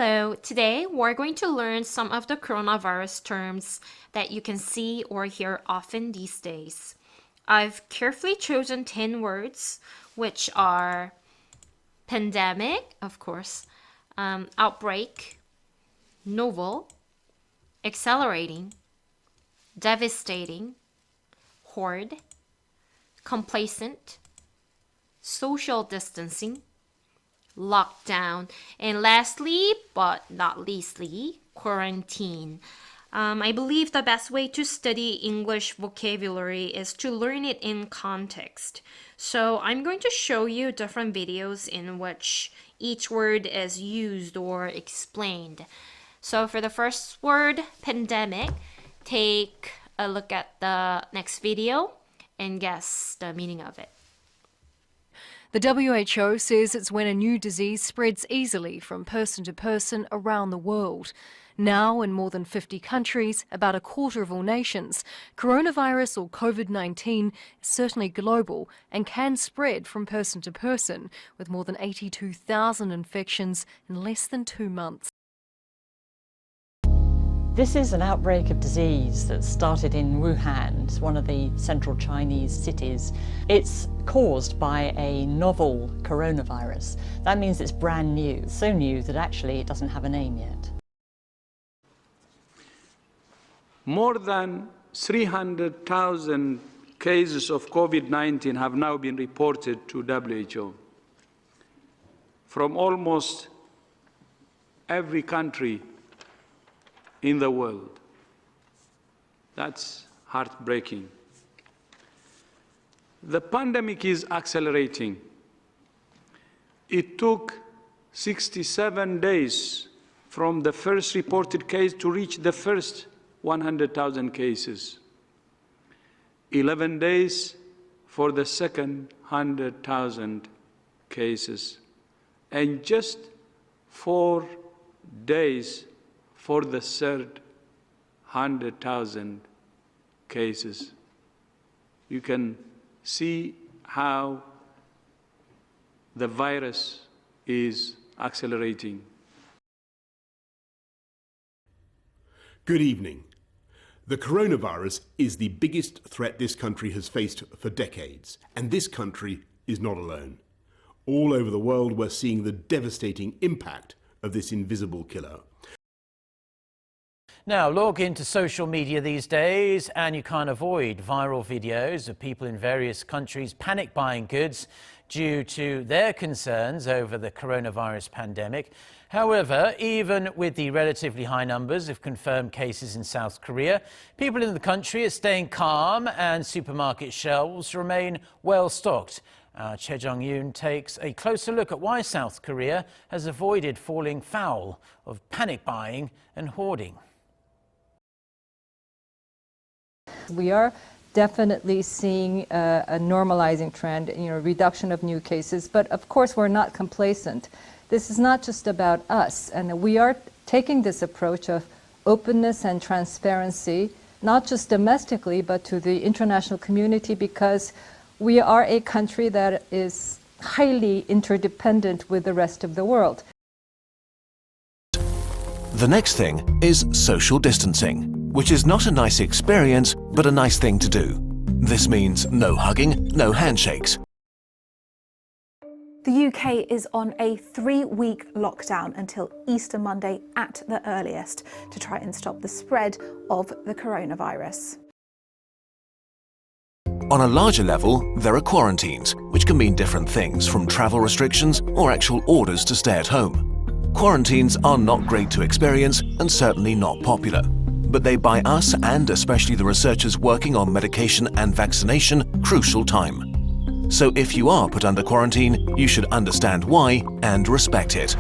Hello, today we're going to learn some of the coronavirus terms that you can see or hear often these days. I've carefully chosen 10 words, which are pandemic, of course, outbreak, novel, accelerating, devastating, horde, complacent, social distancing, lockdown, and lastly, but not leastly, quarantine. I believe the best way to study English vocabulary is to learn it in context. So I'm going to show you different videos in which each word is used or explained. So for the first word, pandemic, take a look at the next video and guess the meaning of it. The WHO says it's when a new disease spreads easily from person to person around the world. Now, in more than 50 countries, about a quarter of all nations, coronavirus or COVID-19 is certainly global and can spread from person to person, with more than 82,000 infections in less than 2 months. This is an outbreak of disease that started in Wuhan, it's one of the central Chinese cities. It's caused by a novel coronavirus. That means it's brand new, so new that actually it doesn't have a name yet. More than 300,000 cases of COVID-19 have now been reported to WHO from almost every country in the world. That's heartbreaking. The pandemic is accelerating. It took 67 days from the first reported case to reach the first 100,000 cases. 11 days for the second 100,000 cases. And just 4 days for the third 100,000 cases. You can see how the virus is accelerating. Good evening. The coronavirus is the biggest threat this country has faced for decades, and this country is not alone. All over the world, we're seeing the devastating impact of this invisible killer. Now, log into social media these days and you can't avoid viral videos of people in various countries panic buying goods due to their concerns over the coronavirus pandemic. However, even with the relatively high numbers of confirmed cases in South Korea, people in the country are staying calm and supermarket shelves remain well stocked. Che Jong-yoon takes a closer look at why South Korea has avoided falling foul of panic buying and hoarding. We are definitely seeing a normalizing trend, reduction of new cases, but of course we're not complacent. This is not just about us, and we are taking this approach of openness and transparency, not just domestically, but to the international community, because we are a country that is highly interdependent with the rest of the world. The next thing is social distancing, which is not a nice experience, but a nice thing to do. This means no hugging, no handshakes. The UK is on a 3-week lockdown until Easter Monday at the earliest to try and stop the spread of the coronavirus. On a larger level, there are quarantines, which can mean different things from travel restrictions or actual orders to stay at home. Quarantines are not great to experience and certainly not popular, but they buy us and especially the researchers working on medication and vaccination crucial time. So if you are put under quarantine, you should understand why and respect it.